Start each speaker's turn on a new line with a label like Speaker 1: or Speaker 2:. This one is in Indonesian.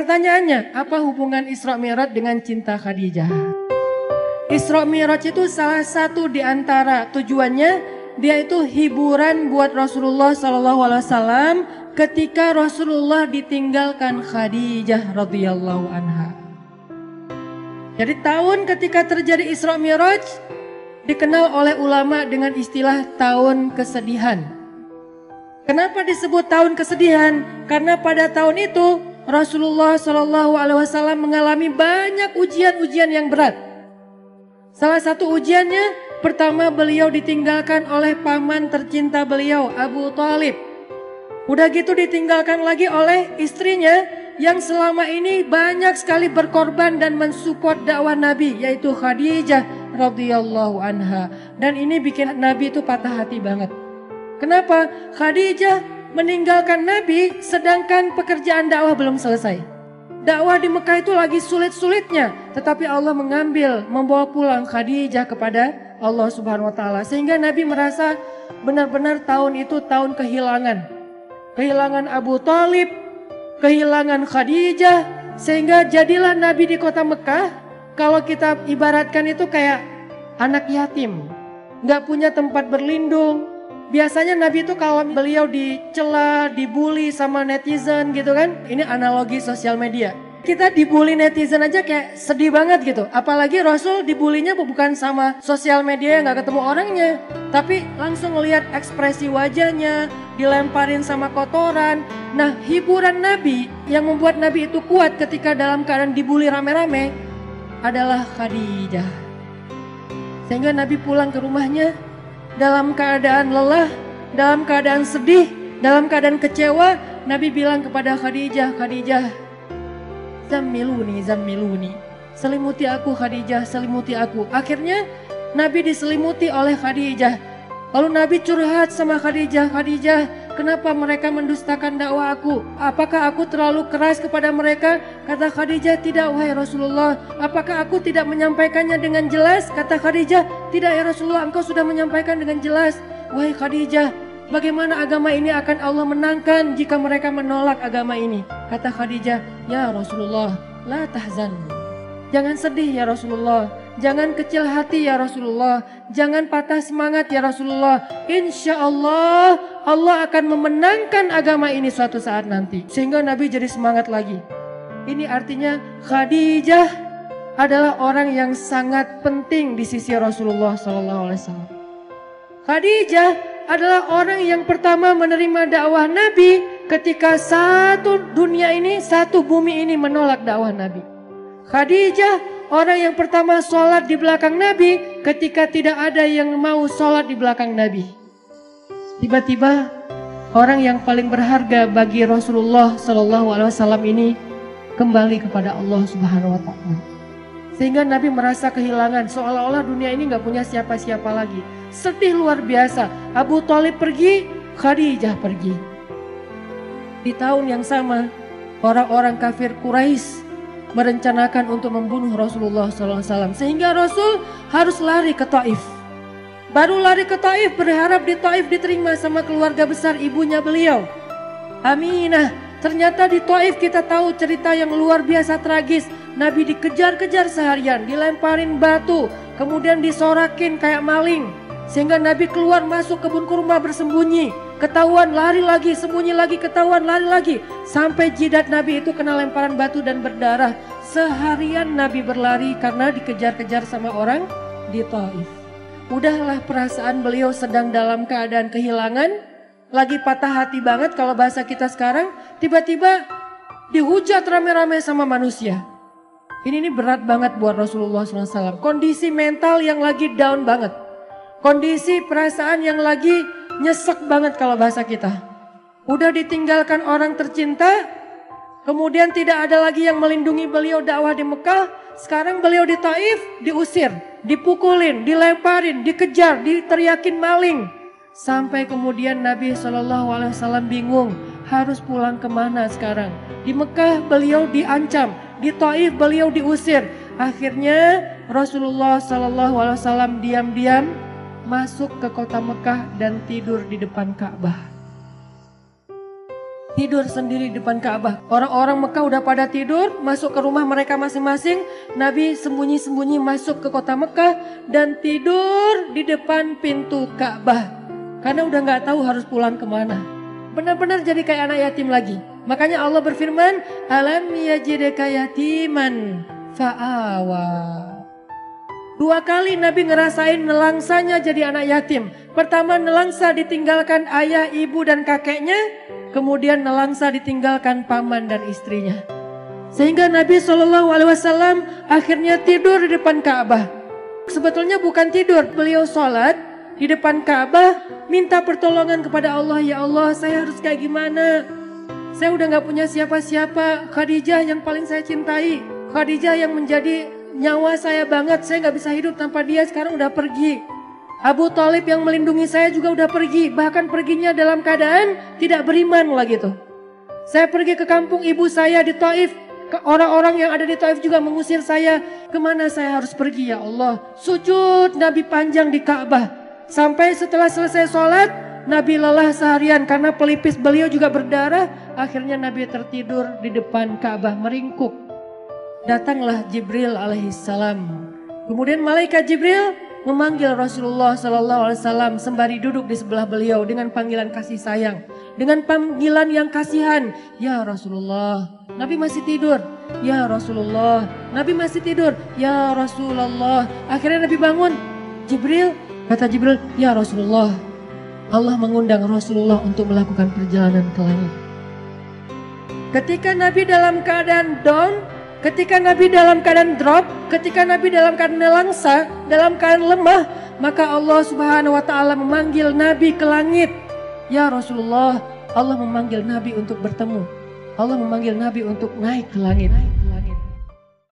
Speaker 1: Pertanyaannya, apa hubungan Isra Mi'raj dengan cinta Khadijah? Isra Mi'raj itu salah satu di antara tujuannya, dia itu hiburan buat Rasulullah SAW ketika Rasulullah ditinggalkan Khadijah radhiyallahu anha. Jadi tahun ketika terjadi Isra Mi'raj dikenal oleh ulama dengan istilah tahun kesedihan. Kenapa disebut tahun kesedihan? Karena pada tahun itu Rasulullah SAW mengalami banyak ujian-ujian yang berat. Salah satu ujiannya, pertama beliau ditinggalkan oleh paman tercinta beliau, Abu Thalib. Udah gitu ditinggalkan lagi oleh istrinya yang selama ini banyak sekali berkorban dan mensupport dakwah Nabi, yaitu Khadijah radhiyallahu anha. Dan ini bikin Nabi itu patah hati banget. Kenapa? Khadijah meninggalkan Nabi sedangkan pekerjaan dakwah belum selesai. Dakwah di Mekah itu lagi sulit-sulitnya, tetapi Allah membawa pulang Khadijah kepada Allah Subhanahu wa taala, sehingga Nabi merasa benar-benar tahun itu tahun kehilangan. Kehilangan Abu Thalib, kehilangan Khadijah, sehingga jadilah Nabi di kota Mekah, kalau kita ibaratkan itu kayak anak yatim, nggak punya tempat berlindung. Biasanya Nabi itu kalau beliau dicela, dibully sama netizen gitu kan. Ini analogi sosial media. Kita dibully netizen aja kayak sedih banget gitu. Apalagi Rasul dibulinya bukan sama sosial media yang gak ketemu orangnya. Tapi langsung ngelihat ekspresi wajahnya, dilemparin sama kotoran. Nah, hiburan Nabi yang membuat Nabi itu kuat ketika dalam keadaan dibully rame-rame adalah Khadijah. Sehingga Nabi pulang ke rumahnya dalam keadaan lelah, dalam keadaan sedih, dalam keadaan kecewa. Nabi bilang kepada Khadijah, Khadijah, zammiluni, zammiluni. Selimuti aku Khadijah, selimuti aku. Akhirnya Nabi diselimuti oleh Khadijah. Lalu Nabi curhat sama Khadijah, Khadijah, kenapa mereka mendustakan dakwah aku? Apakah aku terlalu keras kepada mereka? Kata Khadijah, tidak wahai Rasulullah. Apakah aku tidak menyampaikannya dengan jelas? Kata Khadijah, tidak ya Rasulullah, engkau sudah menyampaikan dengan jelas. Wahai Khadijah, bagaimana agama ini akan Allah menangkan jika mereka menolak agama ini? Kata Khadijah, ya Rasulullah, la tahzan. Jangan sedih ya Rasulullah. Jangan kecil hati ya Rasulullah. Jangan patah semangat ya Rasulullah. Insya Allah, Allah akan memenangkan agama ini suatu saat nanti. Sehingga Nabi jadi semangat lagi. Ini artinya Khadijah adalah orang yang sangat penting di sisi Rasulullah SAW. Khadijah adalah orang yang pertama menerima dakwah Nabi ketika satu dunia ini, satu bumi ini menolak dakwah Nabi. Khadijah orang yang pertama sholat di belakang Nabi ketika tidak ada yang mau sholat di belakang Nabi. Tiba-tiba orang yang paling berharga bagi Rasulullah SAW ini kembali kepada Allah Subhanahu wa taala. Sehingga Nabi merasa kehilangan, seolah-olah dunia ini gak punya siapa-siapa lagi. Sedih luar biasa. Abu Thalib pergi, Khadijah pergi. Di tahun yang sama, orang-orang kafir Quraisy merencanakan untuk membunuh Rasulullah SAW. Sehingga Rasul harus lari ke Taif. Baru lari ke Taif, berharap di Taif diterima sama keluarga besar ibunya beliau, Aminah. Ternyata di Taif kita tahu cerita yang luar biasa tragis. Nabi dikejar-kejar seharian, dilemparin batu, kemudian disorakin kayak maling. Sehingga Nabi keluar masuk kebun kurma bersembunyi. Ketahuan lari lagi, sembunyi lagi, ketahuan lari lagi. Sampai jidat Nabi itu kena lemparan batu dan berdarah. Seharian Nabi berlari karena dikejar-kejar sama orang di Taif. Udahlah perasaan beliau sedang dalam keadaan kehilangan. Lagi patah hati banget kalau bahasa kita sekarang. Tiba-tiba dihujat rame-rame sama manusia. Ini berat banget buat Rasulullah SAW. Kondisi mental yang lagi down banget. Kondisi perasaan yang lagi nyesek banget kalau bahasa kita. Udah ditinggalkan orang tercinta, kemudian tidak ada lagi yang melindungi beliau dakwah di Mekah. Sekarang beliau di Taif diusir, dipukulin, dilemparin, dikejar, diteriakin maling. Sampai kemudian Nabi SAW bingung harus pulang kemana sekarang. Di Mekah beliau diancam, di Taif beliau diusir. Akhirnya Rasulullah SAW diam-diam masuk ke kota Mekah dan tidur di depan Ka'bah. tidur sendiri di depan Ka'bah. Orang-orang Mekah udah pada tidur, masuk ke rumah mereka masing-masing. Nabi sembunyi-sembunyi masuk ke kota Mekah dan tidur di depan pintu Ka'bah. Karena udah gak tahu harus pulang kemana. Benar-benar jadi kayak anak yatim lagi. Makanya Allah berfirman, alam yajidka yatiman fa'awa. 2 kali Nabi ngerasain nelangsanya jadi anak yatim. Pertama nelangsa ditinggalkan ayah, ibu dan kakeknya. Kemudian nelangsa ditinggalkan paman dan istrinya. Sehingga Nabi SAW akhirnya tidur di depan Ka'bah. Sebetulnya bukan tidur, beliau sholat di depan Ka'bah. Minta pertolongan kepada Allah, ya Allah saya harus kayak gimana. Saya udah gak punya siapa-siapa. Khadijah yang paling saya cintai. Khadijah yang menjadi nyawa saya banget. Saya gak bisa hidup tanpa dia, sekarang udah pergi. Abu Thalib yang melindungi saya juga udah pergi. Bahkan perginya dalam keadaan tidak beriman lah gitu. Saya pergi ke kampung ibu saya di Taif. Orang-orang yang ada di Taif juga mengusir saya. Kemana saya harus pergi ya Allah. Sujud Nabi panjang di Ka'bah. Sampai setelah selesai sholat, Nabi lelah seharian karena pelipis beliau juga berdarah. Akhirnya Nabi tertidur di depan Ka'bah meringkuk. Datanglah Jibril alaihissalam. Kemudian malaikat Jibril memanggil Rasulullah SAW sembari duduk di sebelah beliau dengan panggilan kasih sayang. Dengan panggilan yang kasihan. Ya Rasulullah. Nabi masih tidur. Ya Rasulullah. Nabi masih tidur. Ya Rasulullah. Akhirnya Nabi bangun. Jibril, kata Jibril, ya Rasulullah. Allah mengundang Rasulullah untuk melakukan perjalanan ke langit. Ketika Nabi dalam keadaan down, ketika Nabi dalam keadaan drop, ketika Nabi dalam keadaan nelangsa, dalam keadaan lemah, maka Allah Subhanahu wa taala memanggil Nabi ke langit. Ya Rasulullah, Allah memanggil Nabi untuk bertemu. Allah memanggil Nabi untuk naik ke langit.